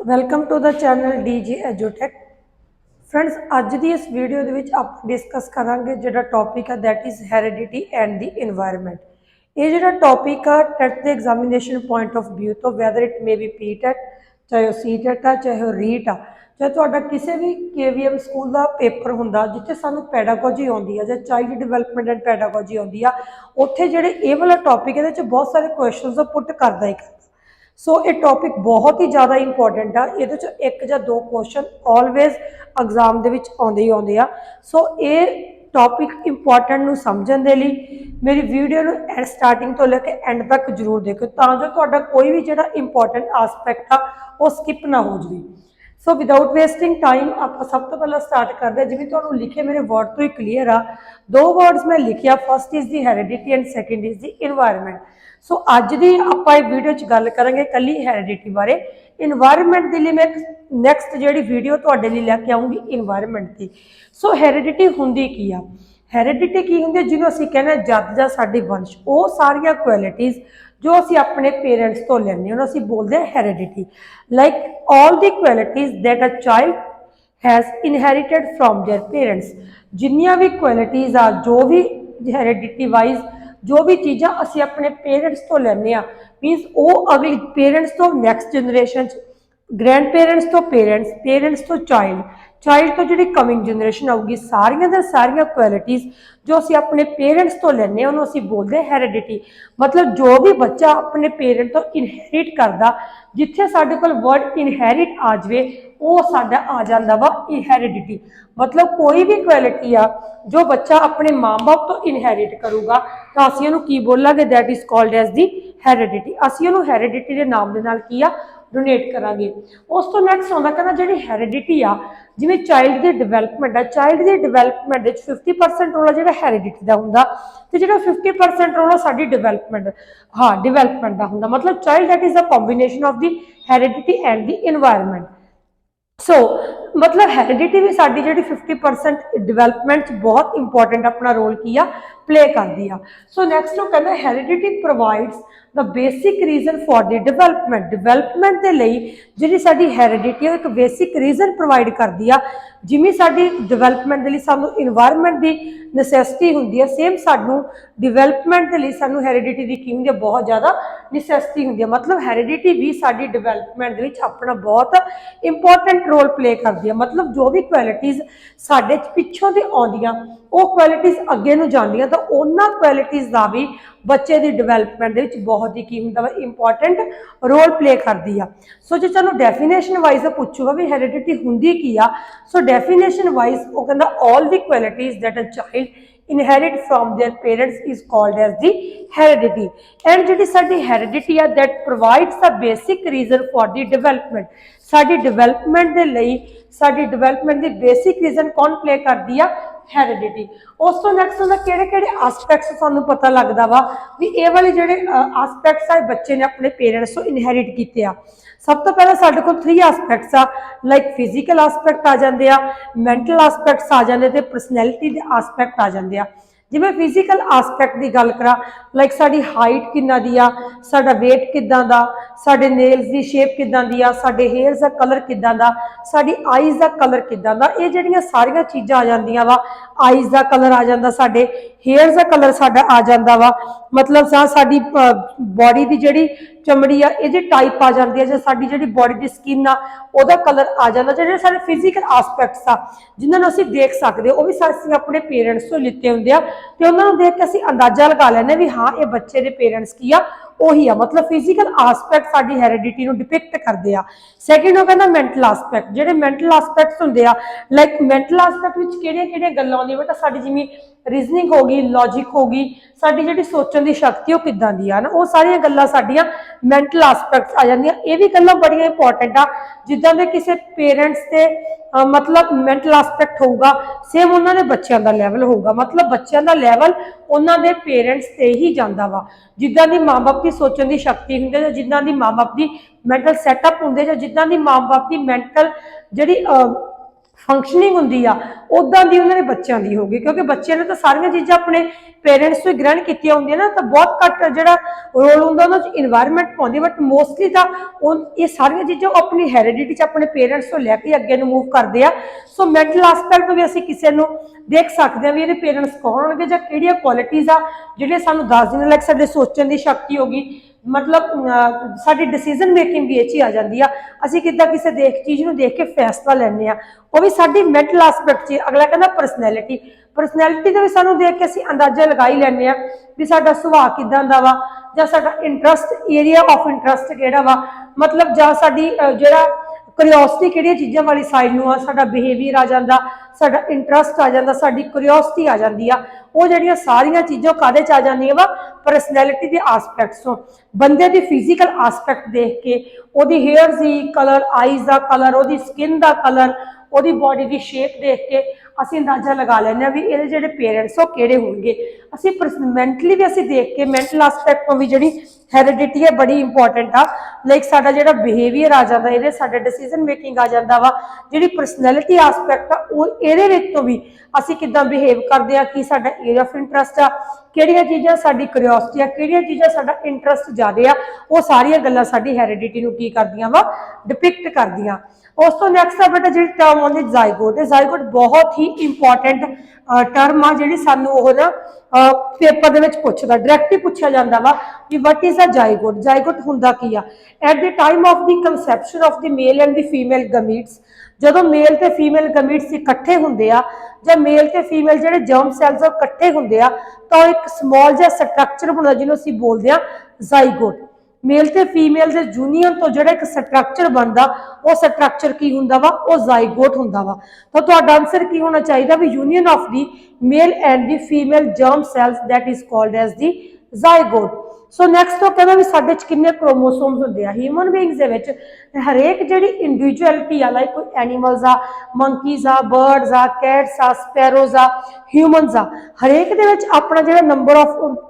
Welcome to the channel D एजुटेक। Friends अज की इस वीडियो के विच आप डिस्कस करांगे जो टॉपिक है that is heredity and the environment. ये जो टॉपिक है टेट के एग्जामिनेशन पॉइंट ऑफ व्यू तो whether it may be P TET चाहे वह सी टेट आ चाहे वह रीट आ चाहे तुहाडा किसी भी KVM स्कूल का पेपर हुंदा जिथे सानू पैडागोजी आउंदी है या चाइल्ड डिवेलपमेंट एंड पैडागोजी आउंदी आ उत्थे जिहड़े ये वाला टॉपिक है बहुत सारे क्वेश्चन पुट करदा ही करदा। सो ये टॉपिक बहुत ही ज़्यादा इंपॉर्टेंट आ ये एक या दो क्वेश्चन ऑलवेज एग्जाम के आते ही आते हैं। सो ये टॉपिक इंपॉर्टेंट नूं समझण दे लई मेरी वीडियो नूं स्टार्टिंग तो लेके एंड तक जरूर देखो जो तुहाडा कोई भी जिहड़ा इंपॉर्टेंट आसपैक्ट आ वो स्किप ना हो जाए। सो विदाउट वेस्टिंग टाइम आप सब तो पहले स्टार्ट करते हैं जिवें तुहानूं लिखे मेरे वर्ड तो ही क्लीयर आ। दो वर्ड्स मैं लिखिया first is the heredity and second is the environment. So अज की आप वीडियो गल करेंगे कली हेरिडिटी बारे। इन्वायरमेंट के लिए मैं नैक्सट जी वीडियो तुहाडे लई लैके आऊँगी इन्वायरमेंट की। सो हेरिडिटी हुंदी की आ हेरिडिटी की होंगी जिन्होंने असीं कहने जद जा साडी वंश वो सारिया क्वालिटीज़ जो असीं अपने पेरेंट्स तो लैंदे उन्होंने असीं बोलते हैं heredity. Like all the qualities that a child has inherited from their parents. जिन्नियां भी क्वालिटीज़ आ जो भी हेरिडिटी वाइज जो भी चीज़ा असीं अपने पेरेंट्स तो लैंदे आ मीनस वो अगली पेरेंट्स तो नैक्सट जनरेशन ग्रैंड पेरेंट्स तो पेरेंट्स पेरेंट्स तो चाइल्ड चाइल्ड तो जी कमिंग जनरेशन आऊगी सारिया सारिया क्वालिटीज़ जो असी अपने पेरेंट्स तो लैंदे उन्होंने असी बोलते हैं हेरिडिटी। मतलब जो भी बच्चा अपने पेरेंट तो इनहेरिट करता जिथे साडे कोल वर्ड इनहेरिट आ जाए वो साडा आ जाता वा हेरिडिटी। मतलब कोई भी क्वालिटी आ जो बच्चा अपने माँ बाप तो इनहेरिट करूगा तो असीं उहनूं की बोलांगे that is called as the heredity. असीं उहनूं हेरिडिटी के नाम के नाल की आ डोनेट करांगे। उस तो नैक्सट आउंदा कहना जिहड़ी हेरिडिटी आ जिवें चाइल्ड की डिवेलपमेंट है चाइल्ड की डिवेलपमेंट 50% रोल जिहड़ा हेरिडिटी का हुंदा ते जिहड़ा 50% रोल साडी डिवेलपमेंट डिवेलपमेंट का हुंदा। मतलब child that is a combination of the heredity and the environment. So मतलब हेरिडिटी भी साडी जिहड़ी 50% डिवेलपमेंट बहुत इंपॉर्टेंट अपना रोल किया प्ले करती है। सो नैक्सट वो कहना heredity provides the basic reason for the development के लिए जिहड़ी साडी हेरिडिटी एक बेसिक रीजन प्रोवाइड करती है। जिवें साडी डिवेलपमेंट के लिए सानू इन्वायरमेंट की नसैसिटी हुंदी है सेम सानू डिवेलपमेंट के लिए सानू हेरिडिटी की की हुंदी है बहुत ज़्यादा नसैसिटी हुंदी है। मतलब हेरिडिटी भी साडी डिवेलपमेंट के अपना बहुत इंपॉर्टेंट रोल प्ले करती है। मतलब जो भी क्वालिटीज़ साडे पिछों ते आउंदियां वो क्वालिटीज़ अगे नूं जांदियां तो उन्हां क्वालिटीज़ का भी बच्चे की डिवेलपमेंट बहुत ही की हुंदा इंपॉर्टेंट रोल प्ले करती है। सो जो चलो डेफिनेशन वाइज पूछूगा भी हेरिडिटी हुंदी की आ। सो डेफिनेशन वाइज वो कहंदा all the qualities that a child inherit from their parents is called as the heredity। and जिहड़ी साडी heredity है that provides the basic reason for the development। Sari development दे लई साडी development दी basic reason कौन play करदी आ heredity. उस तो next होंदा किहड़े आसपैक्ट्स सानू पता लगदा वा भी ये वाले जिहड़े आसपैक्ट्स आ बच्चे ने अपने पेरेंट्स तो इनहेरिट कीते आ। सब तो पहले साडे कोल 3 आसपैक्ट्स आ लाइक फिजिकल आसपैक्ट आ जांदे आ मैंटल आसपैक्ट्स आ जांदे ते परसनैलिटी दे आसपैक्ट आ जांदे आ। जिवें फिजिकल आसपैक्ट की गल करा लाइक साडी हाइट किन्ना दी आ साडा वेट किदां दा साडे नेल्स की शेप किदां दी आ साडे हेयर्स का कलर किदां दा साडी आईज का कलर किदां दा ये जिहड़ियां सारियां चीज़ां आ जांदियां वा। आईज का कलर आ जाता साडे हेयर्स का कलर साडा आ जाता वा। मतलब साडी बॉडी की जिहड़ी चमड़ी आ ये टाइप आ जाती है जो साडी जिहड़ी बॉडी की स्किन आ ओहदा कलर आ जाता जिहड़े साडे फिजिकल आसपैक्ट्स आ जिन्हां असीं देख सकते वो भी असीं अपने पेरेंट्स तो लिते हुंदे आ ते उन्हां नूं देख के असीं अंदाजा लगा लैंदे भी हाँ ये बच्चे के पेरेंट्स की आ ਉਹੀ ਆ। मतलब फिजिकल आसपैक्ट साडी हेरिडिटी ਨੂੰ डिपिक्ट करते हैं। सैकेंड वो कहना मैंटल आसपैक्ट ਜਿਹੜੇ मैंटल आसपैक्ट्स ਹੁੰਦੇ ਆ लाइक मैंटल आसपैक्ट ਵਿੱਚ ਕਿਹੜੀਆਂ ਗੱਲਾਂ ਆਉਂਦੀਆਂ बेटा साडी जिवें रीजनिंग होगी लॉजिक होगी साडी जिहड़ी सोचण दी शक्ति वो किदां दी आ ना वो सारियां गल्लां साडियां मैंटल आसपैक्ट्स आ जांदियां। ये भी गल्लां बड़ियां इंपॉर्टेंट आ जिद्दां दे किसी पेरेंट्स के मतलब मैंटल आसपैक्ट होगा सेम उन्होंने बच्चों का लैवल होगा। मतलब बच्चों का लैवल उन्होंने पेरेंट्स से ही जाता वा जिदा की माँ बाप की सोचने की शक्ति होंगे जिदा की माँ बाप की मैंटल सैटअप होंगे जिदा की माँ बाप की मैंटल जी ਫੰਕਸ਼ਨਿੰਗ ਹੁੰਦੀ ਆ ਉਦਾਂ ਦੀ ਉਹਨਾਂ ਦੇ ਬੱਚਿਆਂ ਦੀ ਹੋਗੀ, ਕਿਉਂਕਿ ਬੱਚਿਆਂ ਨੇ ਤਾਂ ਸਾਰੀਆਂ ਚੀਜ਼ਾਂ ਆਪਣੇ ਪੇਰੈਂਟਸ ਤੋਂ ਗ੍ਰਹਿਣ ਕੀਤੀਆਂ ਹੁੰਦੀਆਂ ਨਾ, ਤਾਂ ਬਹੁਤ ਘੱਟ ਜਿਹੜਾ ਰੋਲ ਹੁੰਦਾ ਉਹਨਾਂ 'ਚ ਇਨਵਾਇਰਨਮੈਂਟ ਪਾਉਂਦੀ, ਬਟ ਮੋਸਟਲੀ ਤਾਂ ਇਹ ਸਾਰੀਆਂ ਚੀਜ਼ਾਂ ਉਹ ਆਪਣੀ ਹੈਰੀਡਿਟੀ 'ਚ ਆਪਣੇ ਪੇਰੈਂਟਸ ਤੋਂ ਲੈ ਕੇ ਅੱਗੇ ਨੂੰ ਮੂਵ ਕਰਦੇ ਆ। ਸੋ ਮੈਂਟਲ ਐਸਪੈਕਟ ਵੀ ਅਸੀਂ ਕਿਸੇ ਨੂੰ ਦੇਖ ਸਕਦੇ ਹਾਂ ਵੀ ਇਹਦੇ ਪੇਰੈਂਟਸ ਕੌਣ ਹੋਣਗੇ ਜਾਂ ਕਿਹੜੀਆਂ ਕੁਆਲਿਟੀਜ਼ ਆ ਜਿਹੜੇ ਸਾਨੂੰ ਦੱਸ ਦਿਨ, ਲਾਈਕ ਸਾਡੇ ਸੋਚਣ ਦੀ ਸ਼ਕਤੀ ਹੋਗੀ, मतलब साडी डिसीजन मेकिंग भी ये ही आ जाती है, असीं किद्दां किसी चीज़ नूं देख के फैसला लैंदे आ, वो भी साडी मैंटल एस्पेक्ट च। अगला कहना परसनैलिटी, परसनैलिटी का भी सानूं देख के असीं अंदाजा लगा ही लैंदे आ भी साडा सुभाऽ किद्दां दा वा, जां साडा इंटरस्ट, एरिया ऑफ इंटरस्ट किहड़ा वा, मतलब जां साडी जिहड़ा क्यूरियोसिटी किहड़ियां चीज़ां वाली साइड नूं आ, साडा बिहेवियर आ जांदा, साडा इंटरस्ट आ जांदा, साडी क्यूरियोसिटी आ जांदी आ। वो जिहड़ियां सारियां चीज़ां काहदे च आ जांदियां वा, परसनैलिटी के आसपैक्ट्स तो। बंदे दी फिजिकल आसपैक्ट देख के, ओदी हेयर्स दी कलर, आईज दा कलर, ओदी स्किन दा कलर, ओदी बॉडी दी शेप देख के असीं अंदाजा लगा लैंदे भी इहदे जिहड़े पेरेंट्स ओह किहड़े होणगे। असीं मेंटली भी असीं देख के मैंटल आसपैक्ट तो भी जिहड़ी हैरिडिटी है बड़ी इंपॉर्टेंट आ, लाइक साडा जिहड़ा बिहेवियर आ जांदा, इहदे साडा डिसीजन मेकिंग आ जांदा वा, जिहड़ी परसनैलिटी आसपैक्ट आ ओह इहदे विच तो भी असीं किद्दां बिहेव करदे आ, की साडा एरिया ऑफ इंटरस्ट आ, किहड़ियां चीज़ां साडी क्यूरियोसिटी आ, किहड़ियां चीज़ां साडा इंटरस्ट ज़्यादा आ, वो सारियां गल्लां साडी हैरिडिटी नूं की करदियां वा, डिपिक्ट करदियां। उस तो नैक्सट आ बेटा जी टर्म आउंदी जायगोट। जायगोट बहुत ही इंपॉर्टेंट टर्म आ जिहड़ी सानूं ओह ना पेपर दे विच पुछदा, डायरैक्ट ही पुछया जांदा वा कि what is a zygote. Zygote हुंदा की आ? At the time of the conception of the male and the female gametes, जदों मेल ते फीमेल गमीट्स इकट्ठे हुंदे आ, जां मेल ते फीमेल जिहड़े जर्म सैल्स इकट्ठे हुंदे आ, तां एक स्मॉल जिहा स्ट्रक्चर बनदा जिहनूं असीं बोलदे आ जायगोट। मेल ते फीमेल के यूनीयन तो जो एक स्ट्रक्चर बनता, वो स्ट्रक्चर की हुंदा वा, वो जायगोट हुंदा वा। तो तुहाडा आंसर की होना चाहिए भी union of the male and the female germ cells that is called as the zygote. So next तो कहना भी साडे च किन्ने क्रोमोसोम्स हुंदे आ ह्यूमन बीइंग्स दे विच। हरेक जिहड़ी इंडिविजुअलिटी आ, लाइक कोई एनीमल्स आ, मंकीज आ, बर्ड्स आ, कैट्स आ, स्पैरोज आ, ह्यूमनस आ, हरेक दे विच अपना जिहड़ा नंबर ऑफ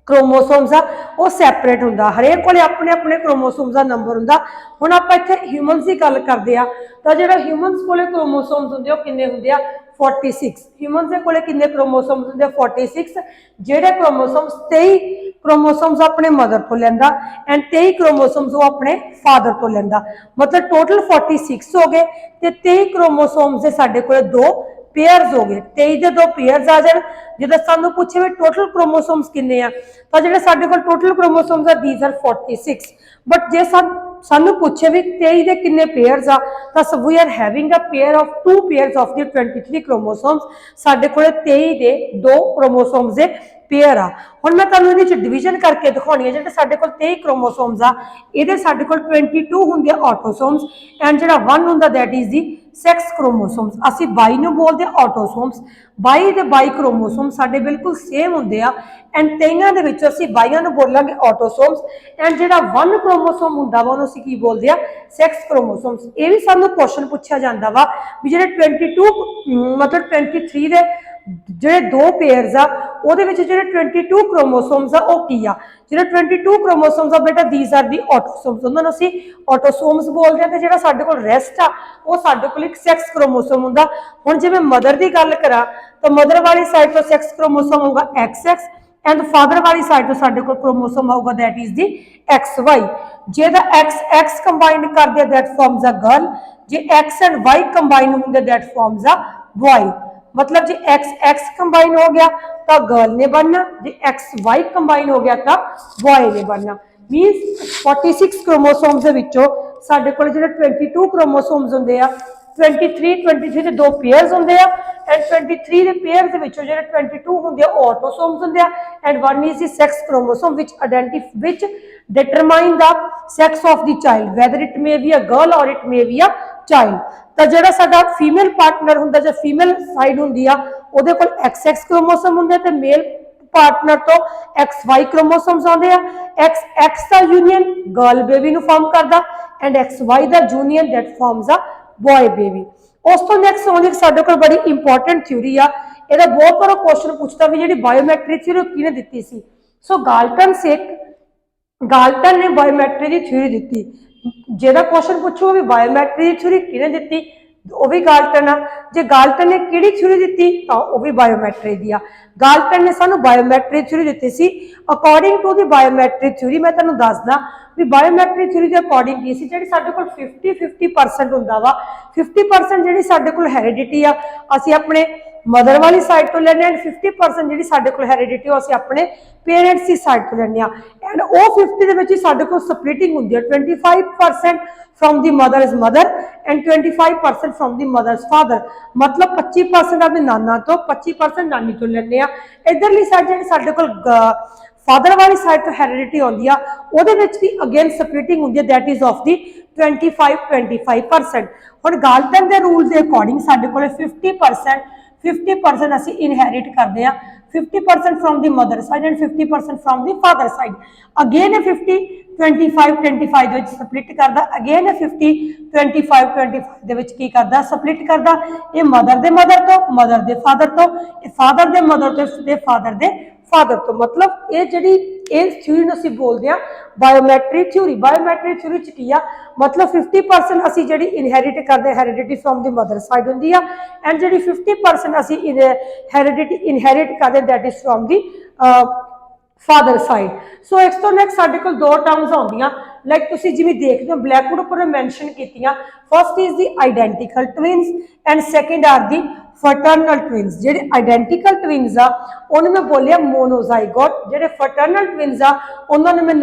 क्रोमोसोम्स आ वो सैपरेट हुंदा, हरेक कोले अपने अपने क्रोमोसोम्स का नंबर हुंदा। हुण आपां इत्थे ह्यूमनस की गल करदे आ तां जिहड़ा ह्यूमनस कोले क्रोमोसोम्स हुंदे आ किन्ने हुंदे आ 46। ह्यूमनस दे कोले किन्ने क्रोमोसोम्स हुंदे आ 46। जिहड़े क्रोमोसोम्स 23 क्रोमोसोम्स अपने मदर तो लैंदा एंड 23 क्रोमोसोम्स वो अपने फादर तो लैंदा, मतलब टोटल 46 हो गए ते 23 क्रोमोसोम्स दे साडे कोले 2 पेयर्स हो गए। 23 के 2 पेयर्स आ जाए, जो सानू पूछे भी टोटल क्रोमोसोम्स किन्ने आ, तो जो साडे कोल टोटल क्रोमोसोम्स आ दीज आर 46। बट जे सानू पूछे भी 23 के किन्ने पेयर्स आ, तो we are having a pair of 2 pairs of the 23 chromosomes. साडे कोल 23 के 2 क्रोमोसोम्स दे पेयर आ। हुण मैं तुहानू इहदे च डिवीजन करके दिखाउणी है, जिहड़े साडे कोल 23 क्रोमोसोम्स आ, इहदे साडे कोल 22 हुंदे ऑटोसोम्स एंड जिहड़ा 1 हुंदा दैट इज दी सैक्स क्रोमोसोम्स। असीं 22 नूं बोलदे ऑटोसोम्स, 22 ते 22 क्रोमोसोम्स साडे बिल्कुल सेम हुंदे आ एंड 23 दे विच असीं 22 नूं बोलांगे ऑटोसोम्स एंड जिहड़ा 1 क्रोमोसोम हुंदा वा उहनूं असीं की बोलदे आ सैक्स क्रोमोसोम्स। इह वी सानूं क्वेश्चन पुछया जांदा वा भी जिहड़े 22 मतलब 23 दे जिहड़े 2 पेयर्स आ ਉਹਦੇ ਵਿੱਚ ਜਿਹੜੇ 22 क्रोमोसोम्स आ ਉਹ ਕੀ ਆ? ਜਿਹੜੇ 22 क्रोमोसोम्स ਆ बेटा दीज आर दी ऑटोसोम्स, ਉਹਨਾਂ ਨੂੰ ਅਸੀਂ ऑटोसोम्स बोलਦੇ ਆ। ਤੇ ਜਿਹੜਾ ਸਾਡੇ ਕੋਲ ਰੈਸਟ ਆ ਉਹ ਸਾਡੇ ਕੋਲ ਇੱਕ ਸੈਕਸ क्रोमोसोम ਹੁੰਦਾ। ਹੁਣ ਜਿਵੇਂ ਮਦਰ ਦੀ ਗੱਲ ਕਰਾਂ ਤਾਂ ਮਦਰ ਵਾਲੀ ਸਾਈਡ ਤੋਂ ਸੈਕਸ क्रोमोसोम ਹੋਊਗਾ XX एंड फादर वाली साइड तो साडे कोल क्रोमोसोम आऊगा दैट इज दी XY। जे दा XX कंबाइन कर दिया दैट फॉर्म्स अ गर्ल, जे X एंड Y कंबाइन होंगे दैट फॉर्म्स अ बॉय। मतलब जे XX कंबाइन हो गया तो गर्ल ने बनना, जे XY कंबाइन हो गया तो बॉय ने बनना। मीनस 46 क्रोमोसोम्स दे विचों साडे कोल जिहड़े 22 क्रोमोसोम्स हुंदे आ 23 ਦੇ 2 पेयर्स ਹੁੰਦੇ ਆ एंड 23 ਦੇ पेयर्स ਦੇ ਵਿੱਚੋਂ ਜਿਹੜੇ 22 ਹੁੰਦੇ ਆ ऑटोसोम्स ਹੁੰਦੇ ਆ and 1 is the sex chromosome which determine the sex of the child whether it may be a girl or it may be a child। ਤਾਂ ਜਿਹੜਾ ਸਾਡਾ ਫੀਮੇਲ ਪਾਰਟਨਰ ਹੁੰਦਾ ਜਾਂ ਫੀਮੇਲ ਸਾਈਡ ਹੁੰਦੀ ਆ ਉਹਦੇ ਕੋਲ XX क्रोमोसोम ਹੁੰਦੇ ਤੇ ਮੇਲ पार्टनर तो XY क्रोमोसोम्स आते हैं। XX का यूनियन गर्ल बेबी नू फॉर्म करता एंड XY का union that forms a boy baby. उस तो नैक्सट आउंदी साडे कोल बड़ी इंपॉर्टेंट थ्योरी आ, ਇਹਦਾ बहुत बार क्वेश्चन पूछता भी ਜਿਹੜੀ बायोमैट्रिक थ्योरी किहने ਦਿੱਤੀ ਸੀ। सो गाल्टन ने बायोमैट्रिक की थ्योरी ਦਿੱਤੀ। ਜਿਹਦਾ क्वेश्चन पूछो भी बायोमैट्रिक की थ्योरी किहने ਦਿੱਤੀ, ਉਹ ਵੀ ਗਾਲਟਨ ਆ। ਜੇ ਗਾਲਟਨ ਨੇ ਕਿਹੜੀ ਥਿਊਰੀ ਦਿੱਤੀ ਤਾਂ ਉਹ ਵੀ ਬਾਇਓਮੈਟਰੀ ਦੀ ਆ। ਗਾਲਟਨ ਨੇ ਸਾਨੂੰ ਬਾਇਓਮੈਟਰੀ ਥਿਊਰੀ ਦਿੱਤੀ ਸੀ। ਅਕੋਰਡਿੰਗ ਟੂ ਦੀ ਬਾਇਓਮੈਟਰੀ ਥਿਊਰੀ ਮੈਂ ਤੁਹਾਨੂੰ ਦੱਸਦਾ ਵੀ ਬਾਇਓਮੈਟਰੀ ਥਿਊਰੀ ਦੇ ਅਕੋਰਡਿੰਗ ਕੀ ਸੀ, ਜਿਹੜੀ ਸਾਡੇ ਕੋਲ 50-50% ਹੁੰਦਾ ਵਾ। 50% ਜਿਹੜੀ ਸਾਡੇ ਕੋਲ ਹੈਰੀਡਿਟੀ ਆ ਅਸੀਂ ਆਪਣੇ ਮਦਰ ਵਾਲੀ ਸਾਈਡ ਤੋਂ ਲੈਂਦੇ ਹਾਂ, 50% ਜਿਹੜੀ ਸਾਡੇ ਕੋਲ ਹੈਰੀਡਿਟੀ ਉਹ ਅਸੀਂ ਆਪਣੇ ਪੇਰੈਂਟਸ ਦੀ ਸਾਈਡ ਤੋਂ ਲੈਂਦੇ ਹਾਂ। ਐਂਡ ਉਹ 50 ਦੇ ਵਿੱਚ ਹੀ ਸਾਡੇ ਕੋਲ ਸਪਲਿਟਿੰਗ ਹੁੰਦੀ ਹੈ। 25% from the mother's mother and 25% from the mother's father, मतलब 25% ਆਪਣੇ ਨਾਨਾ ਤੋਂ 25% ਨਾਨੀ ਤੋਂ ਲੈਂਦੇ ਆ। ਇਧਰਲੀ ਸਾਈਡ ਜਿਹੜੀ ਸਾਡੇ ਕੋਲ ਫਾਦਰ ਵਾਲੀ ਸਾਈਡ ਤੋਂ ਹੈਰੀਡਿਟੀ ਆਉਂਦੀ ਆ ਉਹਦੇ ਵਿੱਚ ਵੀ ਅਗੇਨ ਸਪਲਿਟਿੰਗ ਹੁੰਦੀ ਹੈ, ਦੈਟ ਇਜ਼ ਆਫ ਦੀ 25-25%। ਹੁਣ ਗਾਲਟਨ ਦੇ ਰੂਲ ਦੇ ਅਕੋਰਡਿੰਗ ਸਾਡੇ ਕੋਲ 50% ਅਸੀਂ ਇਨਹੈਰਿਟ ਕਰਦੇ ਆ, 50% from the mother side and 50% from the father side। Again 50-25-25 ਦੇ ਵਿੱਚ ਸਪਲਿਟ ਕਰਦਾ, ਅਗੇਨ 50-25-25 ਦੇ ਵਿੱਚ ਕੀ ਕਰਦਾ, ਸਪਲਿਟ ਕਰਦਾ। ਇਹ ਮਦਰ ਦੇ ਮਦਰ ਤੋਂ, ਮਦਰ ਦੇ ਫਾਦਰ ਤੋਂ, ਇਹ ਫਾਦਰ ਦੇ ਮਦਰ ਤੋਂ ਤੇ ਫਾਦਰ ਦੇ ਫਾਦਰ ਤੋਂ। ਮਤਲਬ ਇਹ ਜਿਹੜੀ ਇਹ ਥਿਊਰੀ ਨੂੰ ਅਸੀਂ ਬੋਲਦੇ ਆ ਬਾਇਓਮੈਟਰੀ ਥਿਊਰੀ। ਬਾਇਓਮੈਟਰੀ ਥਿਊਰੀ ਚ ਕੀ ਆ, ਮਤਲਬ 50% ਅਸੀਂ ਜਿਹੜੀ ਇਨਹੈਰਿਟ ਕਰਦੇ heredity from the mother side ਹੁੰਦੀ ਆ, ਐਂਡ ਜਿਹੜੀ 50% ਅਸੀਂ ਹੈਰੀਡਿਟੀ ਇਨਹੈਰਿਟ ਕਰਦੇ that is from the father side. So ਇਸ ਤੋਂ ਨੈਕਸਟ ਸਾਡੇ ਕੋਲ ਦੋ ਟਰਮਸ ਆਉਂਦੀਆਂ, ਲਾਈਕ ਤੁਸੀਂ ਜਿਵੇਂ ਦੇਖਦੇ ਹੋ ਬਲੈਕਬੋਰਡ ਉੱਪਰ ਮੈਂਸ਼ਨ ਕੀਤੀਆਂ। First is the identical twins and second are the fraternal twins. ਜਿਹੜੇ ਆਈਡੈਂਟੀਕਲ ਟਵਿਨਸ ਆ ਉਹਨੂੰ ਮੈਂ ਬੋਲਿਆ ਮੋਨੋਜ਼ਾਈਗੋਟ, ਜਿਹੜੇ ਫਰਟਰਨਲ ਟਵਿਨਸ ਆ ਉਹਨਾਂ ਨੂੰ ਮੈਂ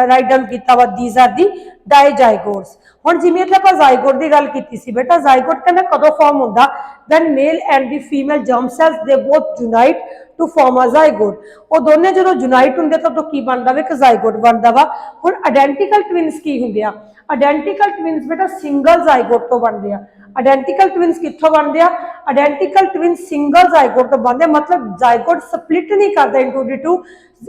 ਰਾਈਟ ਡਾਊਨ ਕੀਤਾ ਵਾ ਦੀਜ਼ ਆਰ ਦੀ ਡਾਈਜ਼ਾਈਗੋਟਸ। ਹੁਣ ਜਿਵੇਂ ਇੱਥੇ ਆਪਾਂ ਜ਼ਾਈਗੋਟ ਦੀ ਗੱਲ ਕੀਤੀ ਸੀ ਬੇਟਾ, ਜ਼ਾਈਗੋਟ ਕਹਿੰਦਾ ਕਦੋਂ ਫਾਰਮ ਹੁੰਦਾ, van male and the female germ cells ਦੇ ਬੋਥ ਯੂਨਾਈਟ ਟੂ ਫਾਰਮ ਅ ਜ਼ਾਈਗੋਟ। ਉਹ ਦੋਨੇ ਜਦੋਂ ਯੂਨਾਈਟ ਹੁੰਦੇ ਤਾਂ ਕੀ ਬਣਦਾ ਵਾ, ਇੱਕ ਜ਼ਾਈਗੋਟ ਬਣਦਾ ਵਾ। ਹੁਣ ਆਇਡੈਂਟੀਕਲ ਟਵਿਨਸ ਕੀ ਹੁੰਦੇ ਆ, ਆਇਡੈਂਟੀਕਲ ਟਵਿਨਸ ਬੇਟਾ ਸਿੰਗਲ ਜ਼ਾਈਗੋਟ ਤੋਂ ਬਣਦੇ ਆ। ਆਇਡੈਂਟੀਕਲ ਟਵਿਨਸ ਕਿੱਥੋਂ ਬਣਦੇ ਆ, ਆਇਡੈਂਟੀਕਲ ਟਵਿਨਸ ਸਿੰਗਲ ਜ਼ਾਈਗੋਟ ਤੋਂ ਬਣਦੇ ਆ। ਮਤਲਬ ਜ਼ਾਈਗੋਟ ਸਪਲਿਟ ਨਹੀਂ ਕਰਦਾ ਇਨਟੂ ਦੀ ਟੂ,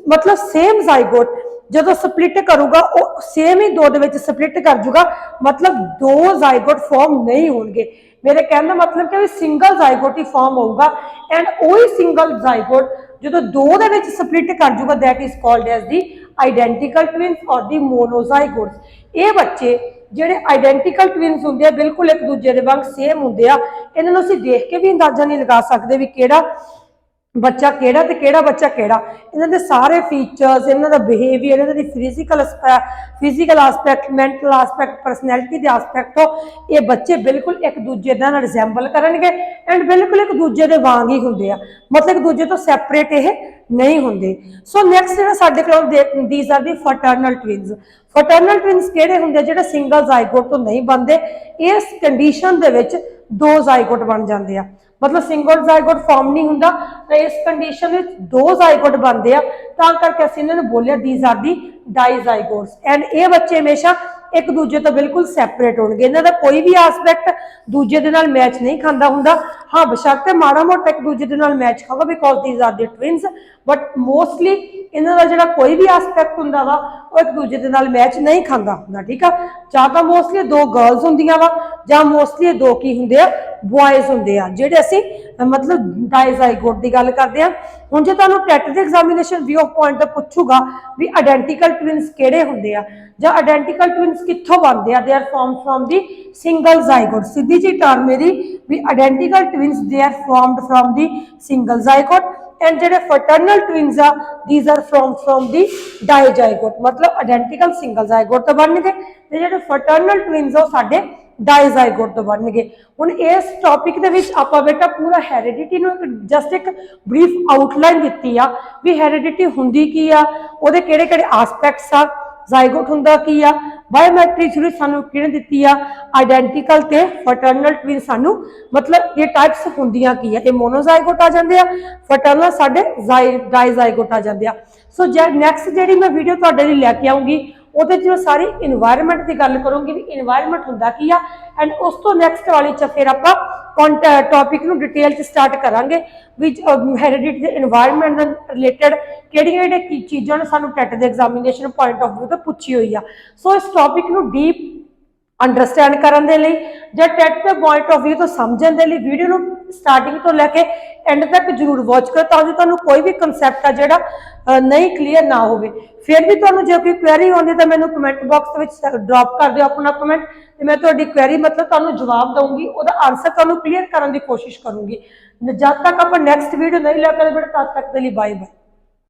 ਮਤਲਬ ਸੇਮ ਜ਼ਾਈਗੋਟ ਜਦੋਂ ਸਪਲਿਟ ਕਰੂਗਾ ਉਹ ਸੇਮ ਹੀ ਦੋ ਦੇ ਵਿੱਚ ਸਪਲਿਟ ਕਰ ਜੂਗਾ, ਮਤਲਬ ਦੋ ਜ਼ਾਈਗੋਟ ਫਾਰਮ ਨਹੀਂ ਹੋਣਗੇ। ਮੇਰੇ ਕਹਿਣ ਦਾ ਮਤਲਬ ਕਿ ਸਿੰਗਲ ਜ਼ਾਈਗੋਟ ਹੀ ਫਾਰਮ ਹੋਊਗਾ, ਐਂਡ ਉਹੀ ਸਿੰਗਲ ਜ਼ਾਈਗੋਟ ਜਦੋਂ ਦੋ ਦੇ ਵਿੱਚ ਸਪਲਿਟ ਕਰ ਜੂਗਾ that is called as the identical twins ਔਰ ਦੀ ਮੋਨੋਜ਼ਾਈਗੋਟਸ। ਇਹ ਬੱਚੇ ਜਿਹੜੇ ਆਇਡੈਂਟੀਕਲ ਟਵਿਨਸ ਹੁੰਦੇ ਆ ਬਿਲਕੁਲ ਇੱਕ ਦੂਜੇ ਦੇ ਵਾਂਗ ਸੇਮ ਹੁੰਦੇ ਆ। ਇਹਨਾਂ ਨੂੰ ਅਸੀਂ ਦੇਖ ਕੇ ਵੀ ਅੰਦਾਜ਼ਾ ਨਹੀਂ ਲਗਾ ਸਕਦੇ ਵੀ ਕਿਹੜਾ ਬੱਚਾ ਕਿਹੜਾ ਤੇ ਕਿਹੜਾ ਬੱਚਾ ਕਿਹੜਾ। ਇਹਨਾਂ ਦੇ ਸਾਰੇ ਫੀਚਰਸ, ਇਹਨਾਂ ਦਾ ਬਿਹੇਵੀਅਰ, ਇਹਨਾਂ ਦੀ physical aspect, mental aspect, personality ਦੇ ਆਸਪੈਕਟ ਤੋਂ ਇਹ ਬੱਚੇ ਬਿਲਕੁਲ ਇੱਕ ਦੂਜੇ ਦਾ ਨਾਲ ਰਿਜ਼ੈਂਬਲ ਕਰਨਗੇ ਐਂਡ ਬਿਲਕੁਲ ਇੱਕ ਦੂਜੇ ਦੇ ਵਾਂਗ ਹੀ ਹੁੰਦੇ ਆ, ਮਤਲਬ ਇੱਕ ਦੂਜੇ ਤੋਂ ਸੈਪਰੇਟ ਇਹ ਨਹੀਂ ਹੁੰਦੇ। ਸੋ ਨੈਕਸਟ ਜਿਹੜਾ ਸਾਡੇ ਕੋਲ these R the fraternal twins. ਫਰਟਰਨਲ twins ਕਿਹੜੇ ਹੁੰਦੇ, ਜਿਹੜੇ ਸਿੰਗਲ ਜ਼ਾਈਗੋਟ ਤੋਂ ਨਹੀਂ ਬਣਦੇ। ਇਸ ਕੰਡੀਸ਼ਨ ਦੇ ਵਿੱਚ ਦੋ ਜ਼ਾਈਗੋਟ ਬਣ ਜਾਂਦੇ ਆ, ਮਤਲਬ ਸਿੰਗਲ ਜ਼ਾਈਗੋਟ ਫਾਰਮ ਨਹੀਂ ਹੁੰਦਾ ਤਾਂ ਇਸ ਕੰਡੀਸ਼ਨ ਵਿੱਚ ਦੋ ਜ਼ਾਈਗੋਟ ਬਣਦੇ ਆ, ਤਾਂ ਕਰਕੇ ਅਸੀਂ ਇਹਨਾਂ ਨੂੰ ਬੋਲਿਆ ਦੀਜ਼ ਆਰ ਦੀ ਡਾਈਜ਼ਾਈਗੋਟਸ। ਐਂਡ ਇਹ ਬੱਚੇ ਹਮੇਸ਼ਾ ਇੱਕ ਦੂਜੇ ਤੋਂ ਬਿਲਕੁਲ ਸੈਪਰੇਟ ਹੋਣਗੇ, ਇਹਨਾਂ ਦਾ ਕੋਈ ਵੀ ਆਸਪੈਕਟ ਦੂਜੇ ਦੇ ਨਾਲ ਮੈਚ ਨਹੀਂ ਖਾਂਦਾ ਹੁੰਦਾ। ਹਾਂ ਬਸ਼ਰਤੇ ਮਾੜਾ ਮੋਟਾ ਇੱਕ ਦੂਜੇ ਦੇ ਨਾਲ match ਖਾਗਾ because these R the twins, but mostly ਇਹਨਾਂ ਦਾ ਜਿਹੜਾ ਕੋਈ ਵੀ ਆਸਪੈਕਟ ਹੁੰਦਾ ਵਾ ਉਹ ਇੱਕ ਦੂਜੇ ਦੇ ਨਾਲ ਮੈਚ ਨਹੀਂ ਖਾਂਦਾ ਹੁੰਦਾ। ਠੀਕ ਆ, ਜਾਂ ਤਾਂ ਮੋਸਟਲੀ ਦੋ ਗਰਲਸ ਹੁੰਦੀਆਂ ਵਾ ਜਾਂ ਮੋਸਟਲੀ ਦੋ ਕੀ ਹੁੰਦੇ ਆ, ਬॉयਜ਼ ਹੁੰਦੇ ਆ, ਜਿਹੜੇ ਅਸੀਂ ਮਤਲਬ ਡਾਈਜ਼ਾਈਗੋਟ ਦੀ ਗੱਲ ਕਰਦੇ ਆ। ਹੁਣ ਜੇ ਤੁਹਾਨੂੰ ਟੈਟ ਦੇ ਐਗਜ਼ਾਮੀਨੇਸ਼ਨ ਵਿਊ ਆਫ ਪੁਆਇੰਟ ਤੋਂ ਪੁੱਛੂਗਾ ਵੀ ਆਇਡੈਂਟੀਕਲ ਟਵਿਨਸ ਕਿਹੜੇ ਹੁੰਦੇ ਆ ਜਾਂ ਆਇਡੈਂਟੀਕਲ ਟਵਿਨਸ ਕਿੱਥੋਂ ਬਣਦੇ ਆ, they are formed from the single zygote. ਸਿੱਧੀ ਜੀ ਟਰਮ ਇਹਦੀ ਵੀ identical twins they are formed from the single zygote, and ਜਿਹੜੇ ਫਰਟਰਨਲ ਟਵਿਨਸ ਆ these are from the dizygote, ਮਤਲਬ ਆਇਡੈਂਟੀਕਲ ਸਿੰਗਲ ਜ਼ਾਈਗੋਟ ਤੋਂ ਬਣਨਗੇ ਤੇ ਜਿਹੜੇ ਫਰਟਰਨਲ ਟਵਿਨਸ ਆ ਉਹ ਸਾਡੇ ਡਾਈਜ਼ਾਈਗੋਟ ਤੋਂ ਬਣਨਗੇ। ਹੁਣ ਇਸ ਟੌਪਿਕ ਦੇ ਵਿੱਚ ਆਪਾਂ ਬੇਟਾ ਪੂਰਾ ਹੈਰੀਡਿਟੀ ਨੂੰ ਜਸਟ ਇੱਕ ਬਰੀਫ ਆਊਟਲਾਈਨ ਦਿੱਤੀ ਆ ਵੀ ਹੈਰੀਡਿਟੀ ਹੁੰਦੀ ਕੀ ਆ, ਉਹਦੇ ਕਿਹੜੇ ਕਿਹੜੇ ਆਸਪੈਕਟਸ ਆ, ਜ਼ਾਈਗੋਟ ਹੁੰਦਾ ਕੀ ਆ, ਬਾਇਓਮੈਟਰੀ ਥਿਊਰੀ ਸਾਨੂੰ ਕਿਹਨੇ ਦਿੱਤੀ ਆ, ਆਇਡੈਂਟੀਕਲ ਤੇ ਫਰਟਰਨਲ ਟਵਿਨ ਸਾਨੂੰ ਮਤਲਬ ਇਹ ਟਾਈਪਸ ਹੁੰਦੀਆਂ ਕੀ ਆ, ਇਹ ਮੋਨੋਜ਼ਾਈਗੋਟ ਆ ਜਾਂਦੇ ਆ, ਫਰਟਰਨਲ ਸਾਡੇ ਡਾਈਜ਼ਾਈਗੋਟ ਆ ਜਾਂਦੇ ਆ। ਸੋ ਨੈਕਸਟ ਜਿਹੜੀ ਮੈਂ ਵੀਡੀਓ ਤੁਹਾਡੇ ਲਈ ਲੈ ਕੇ ਆਉਂਗੀ ਉਹਦੇ 'ਚ ਮੈਂ ਸਾਰੀ ਇਨਵਾਇਰਨਮੈਂਟ ਦੀ ਗੱਲ ਕਰੂੰਗੀ ਵੀ ਇਨਵਾਇਰਨਮੈਂਟ ਹੁੰਦਾ ਕੀ ਆ, ਐਂਡ ਉਸ ਤੋਂ ਨੈਕਸਟ ਵਾਲੀ 'ਚ ਫਿਰ ਆਪਾਂ ਟੌਪਿਕ ਨੂੰ ਡਿਟੇਲ 'ਚ ਸਟਾਰਟ ਕਰਾਂਗੇ ਵੀ ਹੈਰੀਡਿਟੀ ਦੇ ਇਨਵਾਇਰਨਮੈਂਟ ਨਾਲ ਰਿਲੇਟਡ ਕਿਹੜੀਆਂ ਚੀਜ਼ਾਂ ਨੇ ਸਾਨੂੰ ਟੈਟ ਦੇ ਐਗਜ਼ਾਮੀਨੇਸ਼ਨ ਪੁਆਇੰਟ ਆਫ ਵਿਊ ਤੋਂ ਪੁੱਛੀ ਹੋਈ ਆ। ਸੋ ਇਸ ਟੌਪਿਕ ਨੂੰ ਡੀਪ ਅੰਡਰਸਟੈਂਡ ਕਰਨ ਦੇ ਲਈ ਜਾਂ ਟੈਟ ਦੇ ਪੁਆਇੰਟ ਆਫ ਵਿਊ ਤੋਂ ਸਮਝਣ ਦੇ ਲਈ ਵੀਡੀਓ ਨੂੰ ਸਟਾਰਟਿੰਗ ਤੋਂ ਲੈ ਕੇ ਐਂਡ ਤੱਕ ਜਰੂਰ ਵਾਚ ਕਰੋ ਤਾਂ ਜੋ ਤੁਹਾਨੂੰ ਕੋਈ ਵੀ ਕਨਸੈਪਟ ਆ ਜਿਹੜਾ ਨਹੀਂ ਕਲੀਅਰ ਨਾ ਹੋਵੇ। ਫਿਰ ਵੀ ਤੁਹਾਨੂੰ ਜੇ ਕੋਈ ਕੁਐਰੀ ਆਉਂਦੀ ਤਾਂ ਮੈਨੂੰ ਕਮੈਂਟ ਬਾਕਸ ਦੇ ਵਿੱਚ ਡ੍ਰੌਪ ਕਰ ਦਿਓ ਆਪਣਾ ਕਮੈਂਟ, ਤੇ ਮੈਂ ਤੁਹਾਡੀ ਕੁਐਰੀ ਮਤਲਬ ਤੁਹਾਨੂੰ ਜਵਾਬ ਦਊਂਗੀ, ਉਹਦਾ ਆਨਸਰ ਤੁਹਾਨੂੰ ਕਲੀਅਰ ਕਰਨ ਦੀ ਕੋਸ਼ਿਸ਼ ਕਰੂੰਗੀ। ਜਦ ਤੱਕ ਆਪਾਂ ਨੈਕਸਟ ਵੀਡੀਓ ਨਹੀਂ ਲੈ ਕੇ ਬੇਟਾ, ਤਦ ਤੱਕ ਦੇ ਲਈ ਬਾਏ ਬਾਏ।